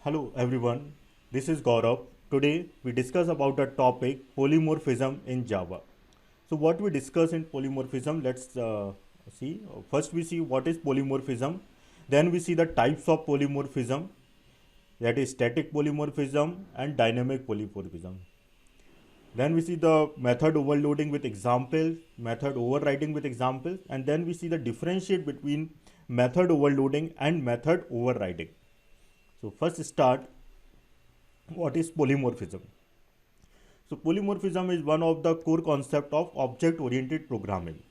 Hello everyone, this is Gaurav. Today we discuss about the topic polymorphism in Java. So what we discuss in polymorphism, let's see. First we see what is polymorphism, then we see the types of polymorphism, that is static polymorphism and dynamic polymorphism. Then we see the method overloading with examples, method overriding with examples, and then we see the differentiate between method overloading and method overriding. So first start, what is polymorphism? So polymorphism is one of the core concept of object oriented programming.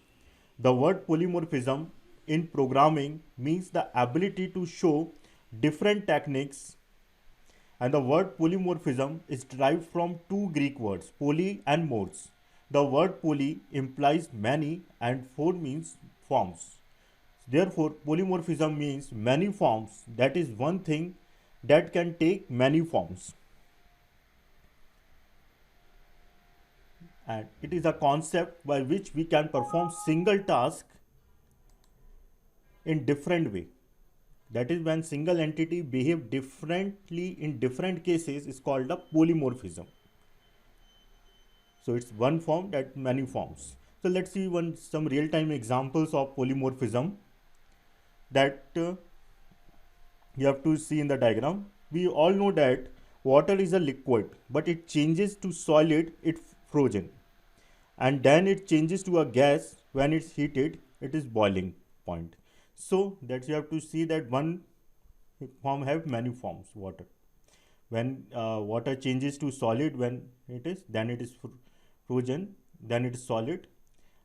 The word polymorphism in programming means the ability to show different techniques, and the word polymorphism is derived from two Greek words, poly and mors. The word poly implies many and for means forms. Therefore, polymorphism means many forms, that is one thing that can take many forms. And it is a concept by which we can perform single task in different way. That is when single entity behave differently in different cases is called a polymorphism. So it's one form that many forms. So let's see some real time examples of polymorphism that you have to see in the diagram. We all know that water is a liquid, but it changes to solid it frozen, and then it changes to a gas when it's heated, it is boiling point. So that you have to see that one form have many forms. Water, when water changes to solid, when it is then it is frozen, then it is solid,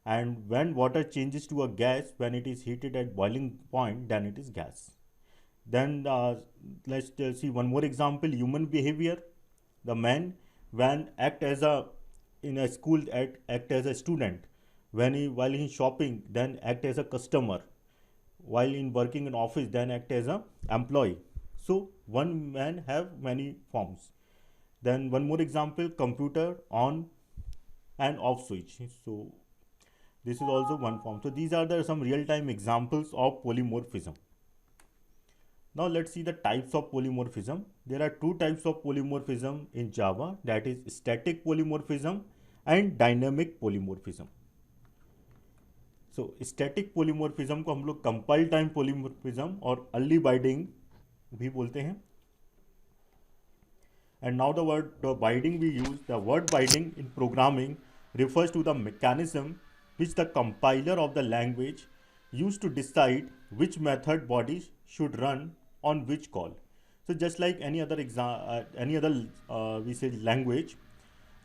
and when water changes to a gas when it is heated at boiling point, then it is gas. Then let's see one more example, human behavior. The man when act as a in a school act as a student, when he while in shopping then act as a customer, while in working in office then act as a employee. So one man have many forms. Then one more example, computer on and off switch. So this is also one form. So these are the some real time examples of polymorphism. Now let's see the types of polymorphism. There are two types of polymorphism in Java, that is static polymorphism and dynamic polymorphism. So static polymorphism को हम लोग compile time polymorphism और early binding भी बोलते हैं. And now the binding we use, the word binding in programming refers to the mechanism which the compiler of the language used to decide which method body should run on which call. So just like any other we say language,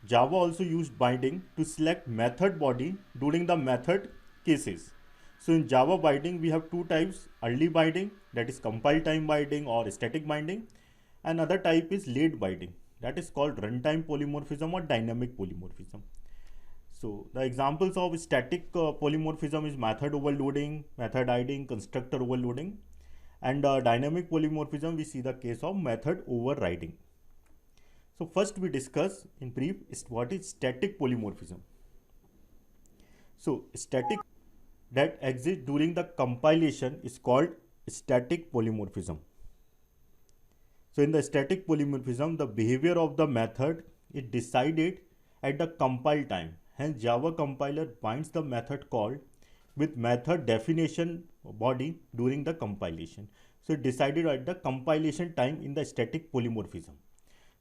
Java also used binding to select method body during the method cases. So in Java binding we have two types, early binding, that is compile time binding or static binding. Another type is late binding, that is called runtime polymorphism or dynamic polymorphism. So the examples of static polymorphism is method overloading, method hiding, constructor overloading. And dynamic polymorphism, we see the case of method overriding. So first we discuss in brief is what is static polymorphism. So static that exists during the compilation is called static polymorphism. So in the static polymorphism, the behavior of the method is decided at the compile time. Hence Java compiler binds the method called with method definition body during the compilation. So it decided at the compilation time in the static polymorphism.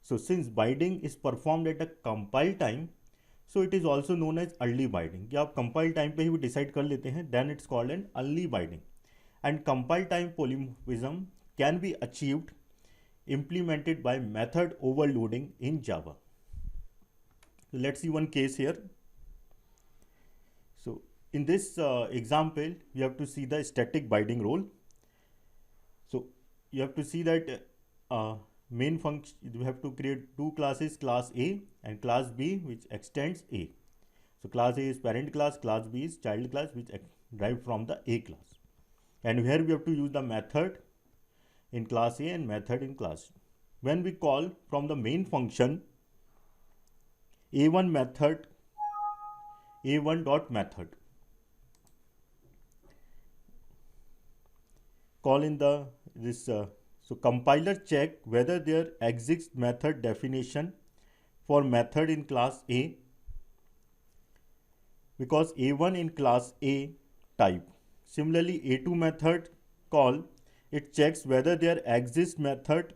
So since binding is performed at the compile time, so it is also known as early binding. कि आप compile time पे ही वो decide कर लेते हैं, then it's called an early binding. And compile time polymorphism can be achieved implemented by method overloading in Java. So let's see one case here. So in this example, you have to see the static binding role. So you have to see that main function, you have to create two classes, class A and class B, which extends A. So class A is parent class B is child class, which derived from the A class. And here we have to use the method in class A and method in class. When we call from the main function A1 method, A1 dot method, call in the this So compiler check whether there exists method definition for method in class A, because A1 in class A type. Similarly, A2 method call, it checks whether there exists method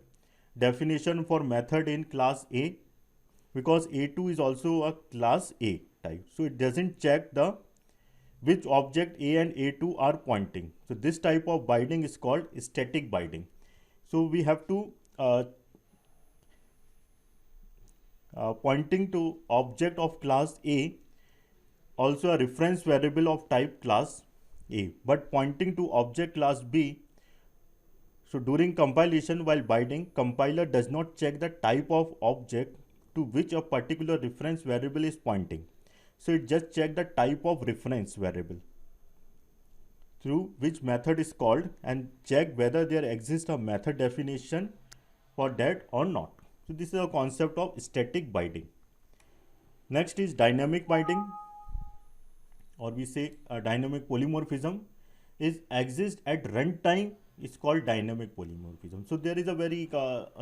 definition for method in class A, because A2 is also a class A type. So it doesn't check the which object A and A2 are pointing. So this type of binding is called static binding. So we have to pointing to object of class A, also a reference variable of type class A, but pointing to object class B. So during compilation while binding, compiler does not check the type of object to which a particular reference variable is pointing. So it just check the type of reference variable through which method is called and check whether there exists a method definition for that or not. So this is a concept of static binding. Next is dynamic binding, or we say a dynamic polymorphism is exist at runtime is called dynamic polymorphism. So there is a very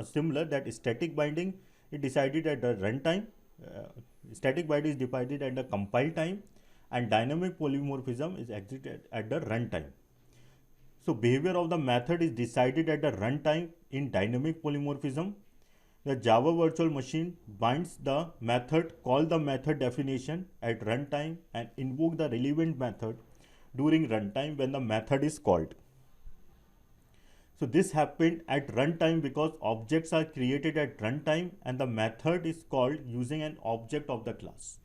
similar that static binding is decided at the runtime. Static binding is decided at the compile time, and dynamic polymorphism is executed at the runtime. So behavior of the method is decided at the runtime in dynamic polymorphism. The Java virtual machine binds the method, call the method definition at runtime and invoke the relevant method during runtime when the method is called. So this happened at runtime because objects are created at runtime and the method is called using an object of the class.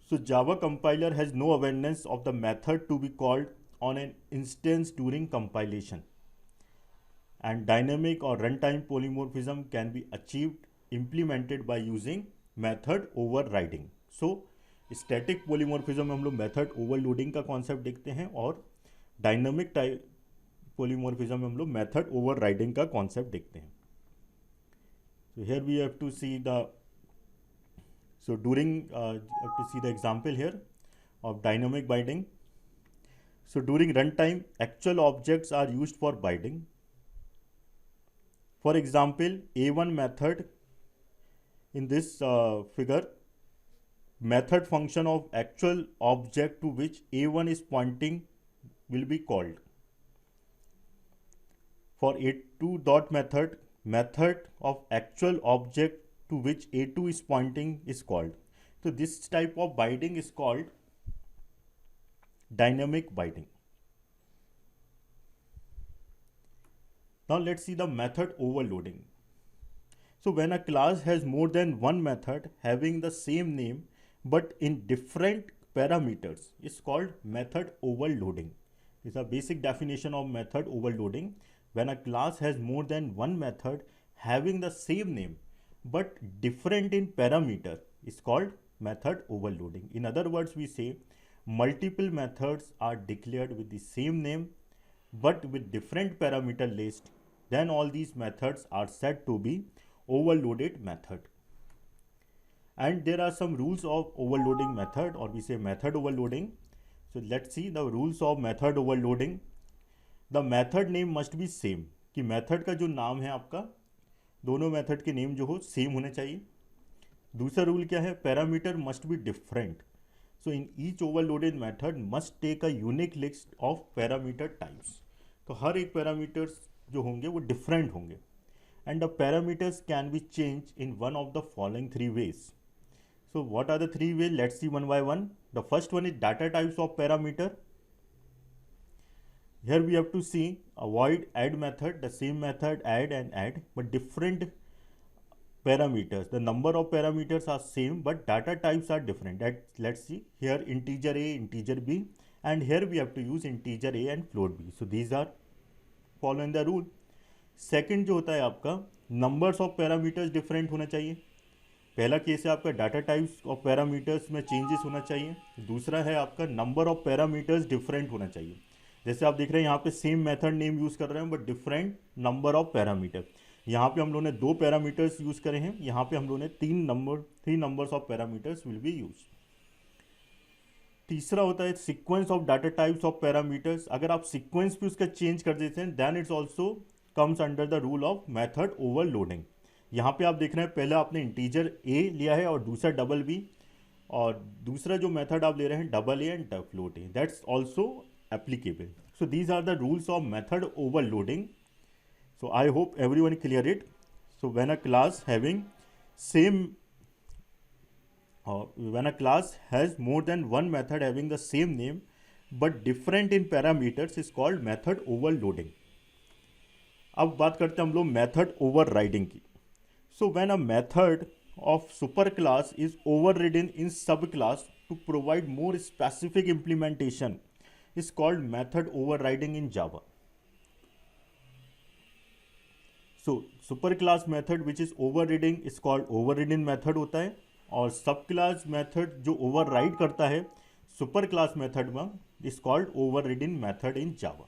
So Java compiler has no awareness of the method to be called on an instance during compilation. And dynamic or runtime polymorphism can be achieved implemented by using method overriding. So static polymorphism में हम लोग method overloading का concept देखते हैं और dynamic polymorphism में हम लोग method overriding का concept देखते हैं. So here we have to see the you have to see the example here of dynamic binding. So during runtime, actual objects are used for binding. For example, A1 method in this figure, method function of actual object to which A1 is pointing will be called. For A2 dot method of actual object to which A2 is pointing is called. So this type of binding is called dynamic binding. Now let's see the method overloading. So when a class has more than one method having the same name but in different parameters, it's called method overloading. This is a basic definition of method overloading. When a class has more than one method having the same name but different in parameter, is called method overloading. In other words, we say multiple methods are declared with the same name but with different parameter list, then all these methods are said to be overloaded method. And there are some rules of overloading method, or we say method overloading. So let's see the rules of method overloading. The method name must be same, कि method का जो नाम है आपका, दोनों method के name जो हो same होने चाहिए. दूसरा rule क्या है? Parameter must be different. So in each overloaded method must take a unique list of parameter types. तो हर एक parameters जो होंगे वो different होंगे. And the parameters can be changed in one of the following three ways. So what are the three ways? Let's see one by one. The first one is data types of parameter. Here we have to see a void add method, the same method add, but different parameters. The number of parameters are same, but data types are different. Let's see here integer A, integer B, and here we have to use integer A and float B. So these are following the rule. Second जो होता है आपका numbers of parameters different होना चाहिए. पहला case है आपका data types of parameters में चेंजेस होना चाहिए. दूसरा है आपका नंबर ऑफ पैरामीटर्स डिफरेंट होना चाहिए. जैसे आप देख रहे हैं यहाँ पे सेम मेथड नेम यूज़ कर रहे हैं but different number of parameter. यहाँ पे हम लोगों ने 2 पैरामीटर्स यूज़ करे हैं, यहाँ पे हम लोगों ने 3 numbers of parameters will be use. तीसरा होता है sequence of data types of parameters. अगर आप सीक्वेंस भी उसका चेंज कर देते हैं then it's also comes under the rule of method overloading. यहाँ पे आप देख रहे हैं पहले आपने इंटीजर a लिया है और दूसरा डबल b, और दूसरा जो मेथड आप ले रहे हैं double a and float a, that's also applicable. So these are the rules of method overloading. So I hope everyone clear it. So when a class having same when a class has more than one method having the same name but different in parameters is called method overloading. अब बात करते हैं हम लोग method overriding की. So when a method of superclass is overridden in subclass to provide more specific implementation is called method overriding in Java. So super class method which is over reading is called over reading method होता है, और सब class method जो over ride करता है super class method में is called over reading method in Java.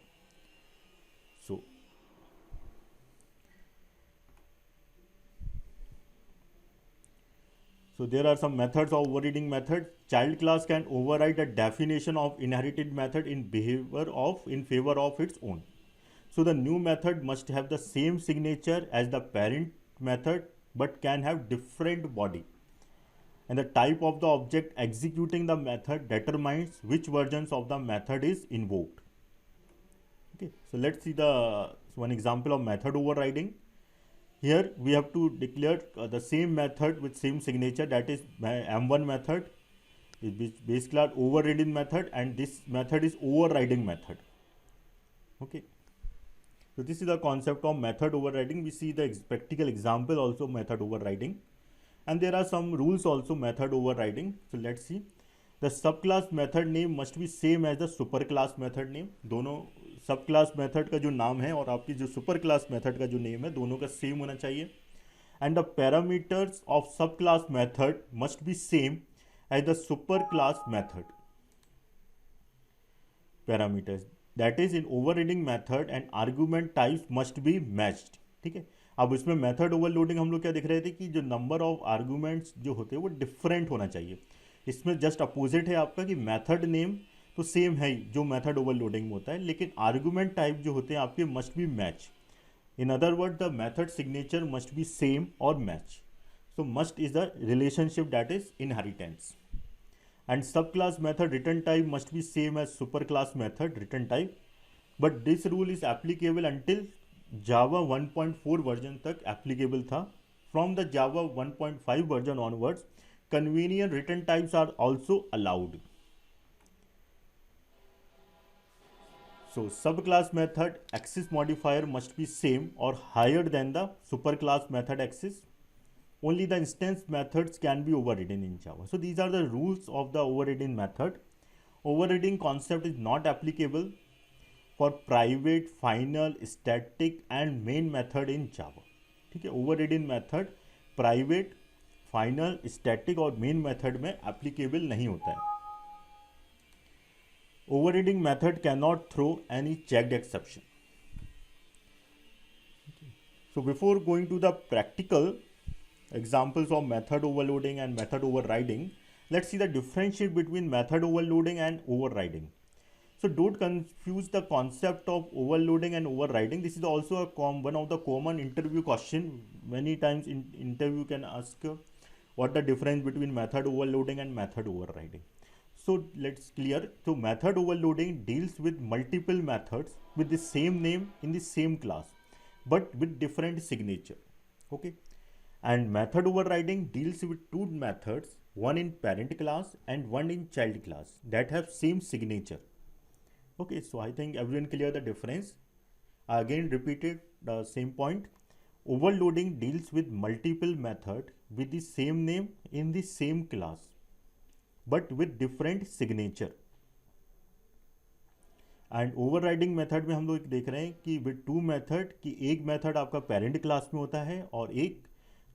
So there are some methods of overriding method. Child class can override a definition of inherited method in favor of its own. So the new method must have the same signature as the parent method but can have different body. And the type of the object executing the method determines which versions of the method is invoked. Okay, so let's see one example of method overriding. Here we have to declare the same method with same signature, that is M1 method is base class overriding method, and this method is overriding method. Okay. So this is the concept of method overriding. We see the practical example also method overriding, and there are some rules also method overriding. So let's see. The subclass method name must be same as the superclass method name. दोनों subclass method का जो नाम है और आपकी जो super class method का जो नेम है दोनों का सेम होना चाहिए. And the parameters of sub class method must be same as the super class method parameters, that is in overriding method and argument types must be matched. ठीक है, अब इसमें मेथड ओवरलोडिंग हम लोग क्या दिख रहे थे कि जो नंबर ऑफ आर्गुमेंट्स जो होते हैं वो डिफरेंट होना चाहिए. इसमें जस्ट अपोजिट है आपका कि मेथड नेम तो सेम है जो मेथड ओवरलोडिंग में होता है, लेकिन आर्गुमेंट टाइप जो होते हैं आपके must be match. In other word the method signature must be same और match. So must is the relationship that is inheritance. And sub class method return type must be same as super class method return type, but this rule is applicable until Java 1.4 version तक applicable था. From the Java 1.5 version onwards convenient return types are also allowed. So subclass method access modifier must be same or higher than the superclass method access. Only the instance methods can be overridden in Java. So these are the rules of the overriding method. Overriding concept is not applicable for private, final, static and main method in Java. ठीक है, overriding method private, final, static और main method में applicable नहीं होता है. Overriding method cannot throw any checked exception. So before going to the practical examples of method overloading and method overriding, let's see the differentiate between method overloading and overriding. So don't confuse the concept of overloading and overriding. This is also one of the common interview question. Many times in interview can ask what the difference between method overloading and method overriding. So let's clear. So method overloading deals with multiple methods with the same name in the same class but with different signature. Okay, and method overriding deals with two methods, one in parent class and one in child class that have same signature. Okay, so I think everyone clear the difference. I again repeated the same point. Overloading deals with multiple method with the same name in the same class but with different signature. And overriding method में हम लोग देख रहे हैं कि with two method कि एक method आपका पेरेंट क्लास में होता है और एक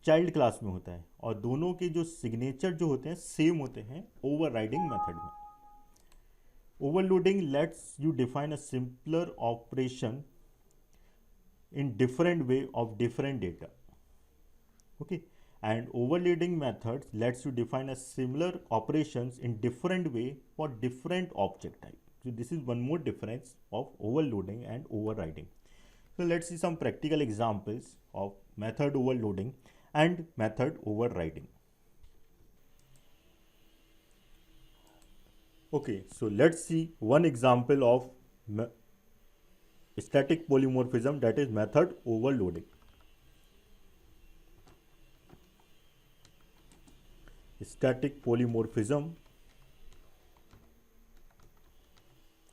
चाइल्ड क्लास में होता है, और दोनों के जो सिग्नेचर जो होते हैं सेम होते हैं ओवरराइडिंग मेथड में. Overloading let's you define a simpler operation in different way of different data. Okay, and overloading methods lets you define a similar operations in different way for different object type. So this is one more difference of overloading and overriding. So let's see some practical examples of method overloading and method overriding. Okay, so let's see one example of static polymorphism, that is method overloading. Static polymorphism,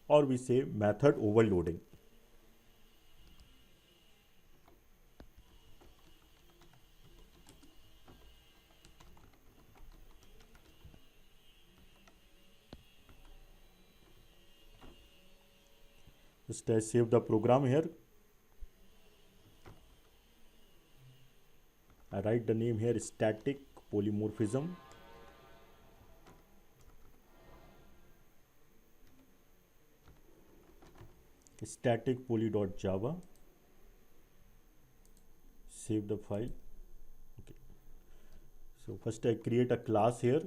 or we say method overloading. Just save the program here. I write the name here, static polymorphism. Static poly.java. Save the file. Okay. So first I create a class here.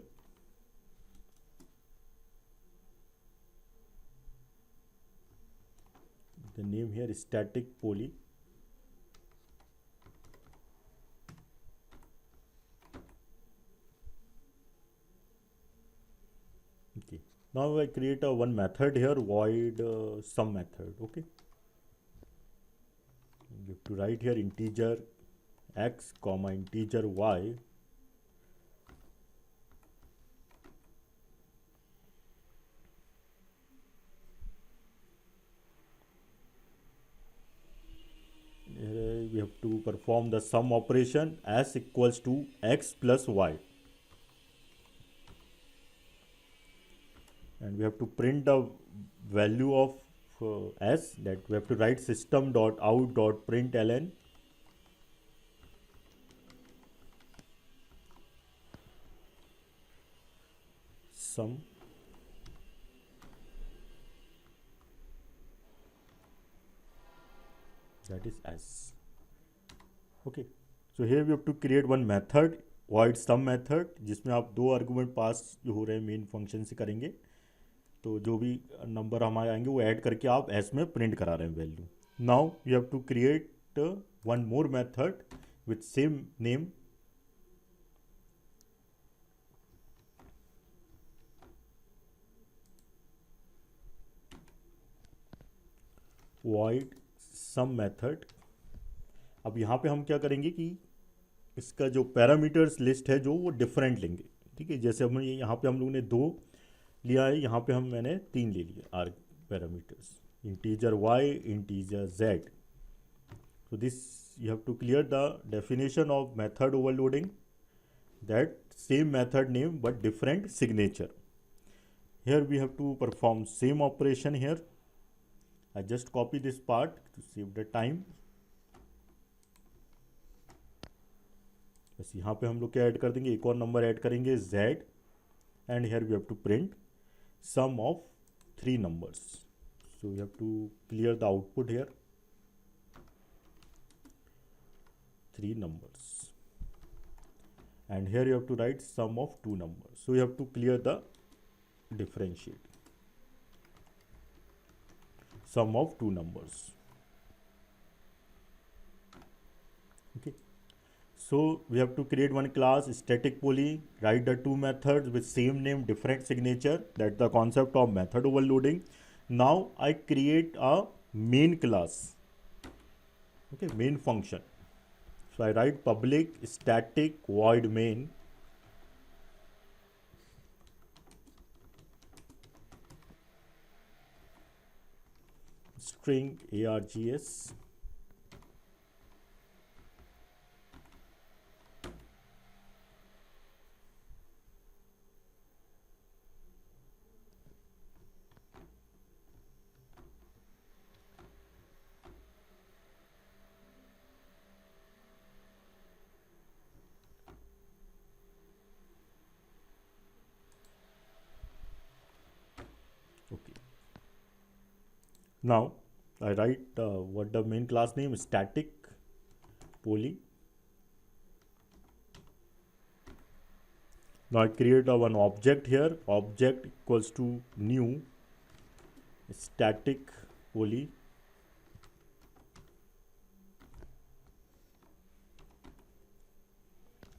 The name here is static poly. Okay. Now I create a one method here, void sum method. Okay. You have to write here integer x comma integer y. We have to perform the sum operation as equals to x plus y, and we have to print the value of s, that we have to write system.out.println sum that is s. Okay, so here we have to create one method void sum method, जिसमें आप दो argument पास जो हो रहे हैं main function से करेंगे, तो जो भी नंबर हमारे आएंगे वो ऐड करके आप एस में प्रिंट करा रहे हैं value. Now you have to create one more method with same name, void sum method. अब यहाँ पे हम क्या करेंगे कि इसका जो पैरामीटर्स लिस्ट है जो वो डिफरेंट लेंगे. ठीक है, जैसे हम यहाँ पे हम लोगों ने दो लिया है, यहाँ पे मैंने तीन ले लिए are parameters, integer y, integer z. So this you have to clear the definition of method overloading, that same method name but different signature. Here we have to perform same operation here. I just copy this part to save the time. बस यहाँ पे हम लोग क्या add कर देंगे, एक और नंबर ऐड करेंगे z, and here we have to print sum of three numbers. So you have to clear the output here, three numbers, and here you have to write sum of two numbers. So you have to clear the differentiate, sum of two numbers. Okay, so we have to create one class static poly, write the two methods with same name different signature. That's the concept of method overloading. Now I create a main class, okay, main function. So I write public static void main, string args, okay. Now I write what the main class name is, static poly. Now I create one object here, object equals to new static poly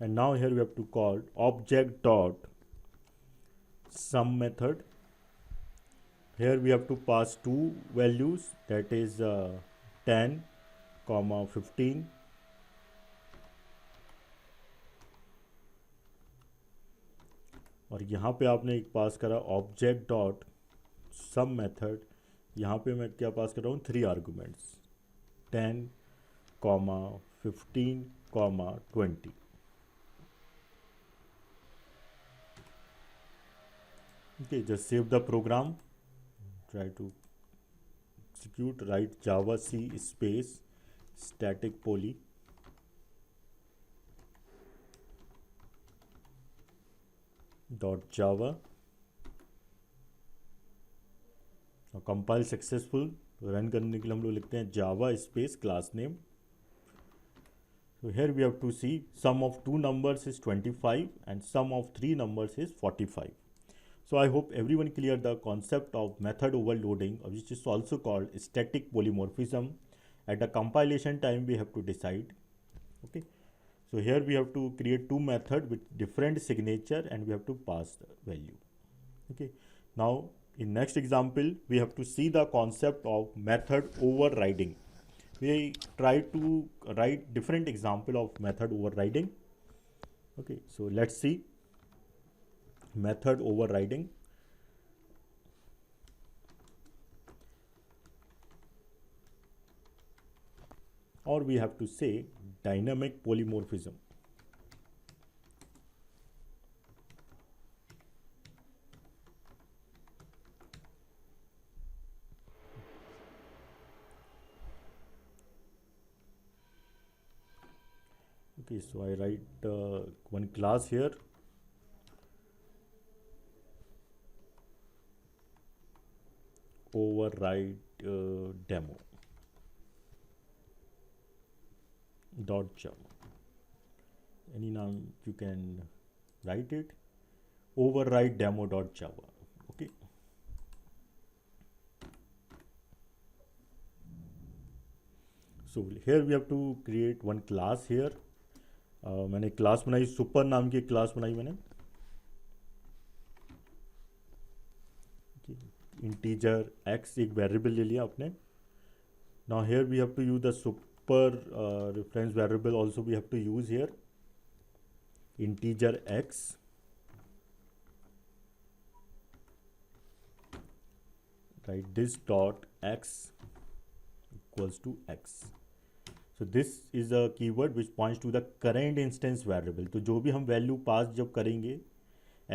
and now here we have to call object dot sum method. Here we have to pass two values, that is 10 comma 15, और यहाँ पे आपने एक पास करा object dot सम method. यहाँ पे मैं क्या पास कर रहा हूँ, 3 arguments 10 comma 15 comma 20. Okay, just save the program, try to execute, write java c space static poly dot java. और कंपाइल सक्सेसफुल. रन करने के लिए हम लोग लिखते हैं Java space class name. So here we have to see sum of two numbers is 25 and sum of three numbers is 45. So I hope everyone clear the concept of method overloading, which is also called static polymorphism. At the compilation time we have to decide. Okay. So here we have to create two methods with different signature and we have to pass the value. Okay. Now in next example we have to see the concept of method overriding. We try to write different example of method overriding. Okay, so let's see method overriding. Or we have to say dynamic polymorphism. Okay, so I write one class here. Override demo dot java. Any name you can write it. Override demo dot java. Okay. So here we have to create one class here. मैंने class बनाई, super नाम की class बनाई मैंने. Integer x एक variable ले लिया आपने. Now here we have to use the super reference variable also we have to use here. Integer x write this dot x equals to x. So this is a keyword which points to the current instance variable. तो जो भी हम value pass जब करेंगे,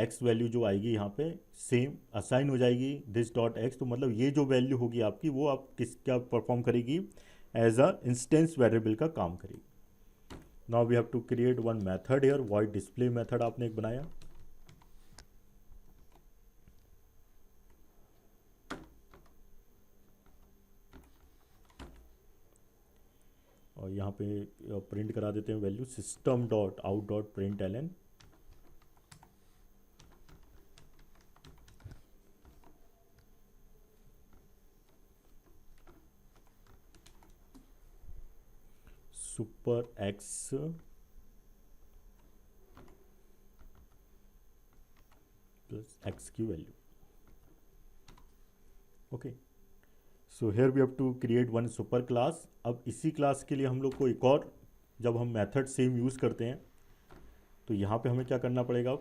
x value जो आएगी यहाँ पे सेम असाइन हो जाएगी दिस डॉट x. तो मतलब ये जो वैल्यू होगी आपकी वो आप किसका परफॉर्म करेगी, एज अ इंस्टेंस वेरिएबल का काम करेगी. Now we have to create one method here. Void display method आपने एक बनाया. और यहाँ पे प्रिंट करा देते हैं value system dot out dot println. Super x plus x की value. Okay, so here we have to create one super class. अब इसी क्लास के लिए हम लोग को एक और, जब हम मेथड सेम यूज़ करते हैं तो यहाँ पे हमें क्या करना पड़ेगा,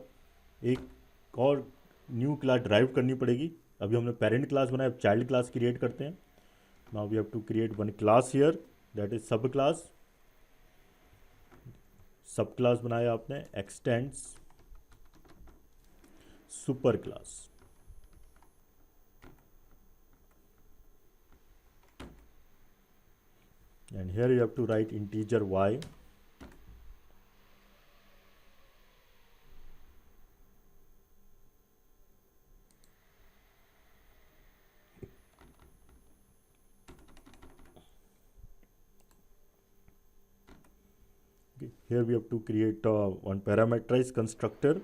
एक और न्यू क्लास ड्राइव करनी पड़ेगी. अभी हमने पेरेंट क्लास बनाया, अब चाइल्ड क्लास क्रिएट करते हैं. Now we have to create one class here, that is sub class. Sub class बनाया आपने extends super class. And here you have to write integer y. Okay. Here we have to create one parameterized constructor.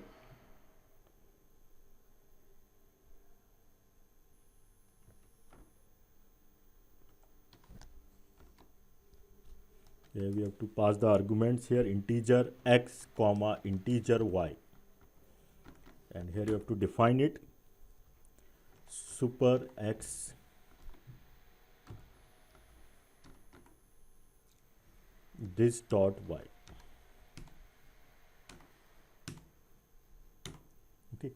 Here we have to pass the arguments here, integer x comma integer y, and here you have to define it, super x this dot y. Okay,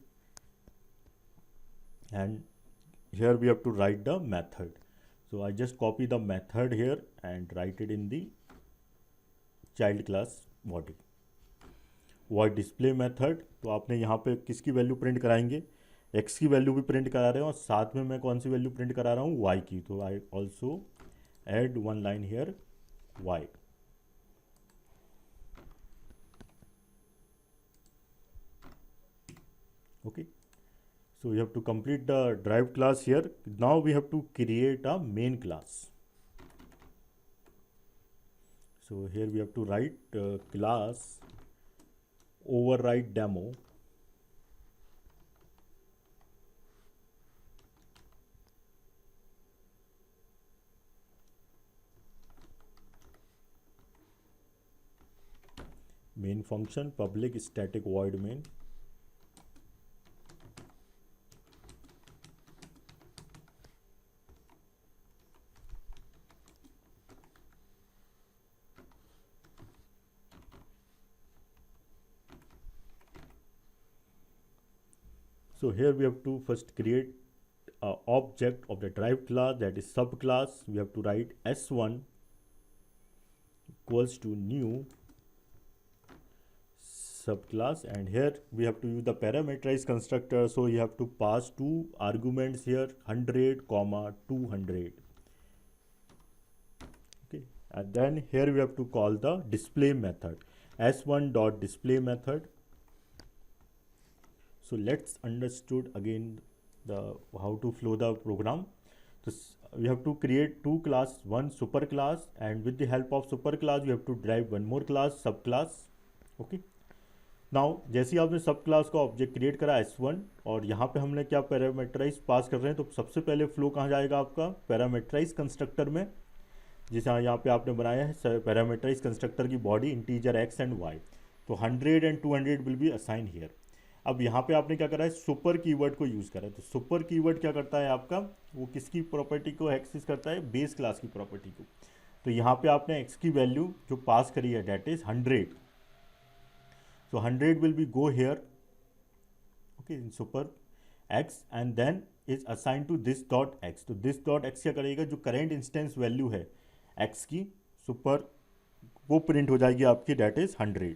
and here we have to write the method. So I just copy the method here and write it in the child class body. void display method, तो आपने यहाँ पे किसकी value print कराएंगे, x की value भी print करा रहे हैं और साथ में मैं कौन सी वैल्यू प्रिंट करा रहा हूँ, y की. तो I also add one line here y. Okay, so you have to complete the derived class here. Now we have to create a main class. So here we have to write class override demo, main function public static void main. So here we have to first create a object of the derived class, that is subclass. We have to write s1 equals to new subclass, and here we have to use the parameterized constructor. So you have to pass two arguments here, 100 comma 200. Okay, and then here we have to call the display method, s1 dot display method. So let's understood again the how to flow the program. So we have to create two class, one super class, and with the help of super class we have to derive one more class, subclass. Okay, now जैसे ही आपने सब class का object create करा S1 और यहाँ पे हमने क्या पैरामीटराइज पास कर रहे हैं, तो सबसे पहले फ्लो कहाँ जाएगा आपका, पैरामीटराइज कंस्ट्रक्टर में, जिसे यहाँ पे आपने बनाया है पैरामीटराइज कंस्ट्रक्टर की body integer x and y. तो 100 and 200 will be assign here. अब यहाँ पे आपने क्या करा है, सुपर कीवर्ड को यूज़ करा है. तो सुपर कीवर्ड क्या करता है आपका, वो किसकी प्रॉपर्टी को एक्सेस करता है, बेस क्लास की प्रॉपर्टी को. तो यहाँ पे आपने x की वैल्यू जो पास करी है that is 100. So 100 will be go here, okay, in super x and then is assign to this dot x. तो दिस डॉट x क्या करेगा, जो करेंट इंस्टेंस वैल्यू है x की सुपर, वो प्रिंट हो जाएगी आपकी, that is 100.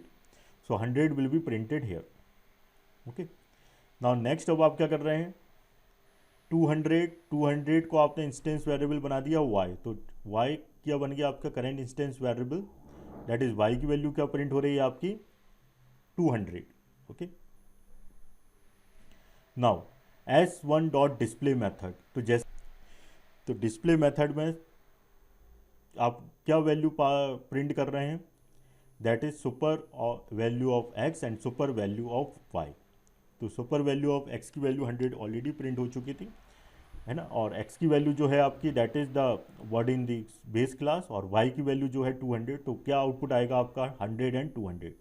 So 100 will be printed here. Okay, now next अब आप क्या कर रहे हैं, 200 को आपने इंस्टेंस वेरिएबल बना दिया y. तो y क्या बन गया आपका current instance variable, that is y की वैल्यू क्या प्रिंट हो रही है आपकी 200. Okay, now s1 dot display method. तो जैसे तो डिस्प्ले मैथड में आप क्या वैल्यू प्रिंट कर रहे हैं, that is super value of x and super value of y. तो सुपर वैल्यू ऑफ x की वैल्यू 100 ऑलरेडी प्रिंट हो चुकी थी, है ना, और x की वैल्यू जो है आपकी that is the word in the base class, और y की वैल्यू जो है 200. तो क्या आउटपुट आएगा आपका 100 एंड 200.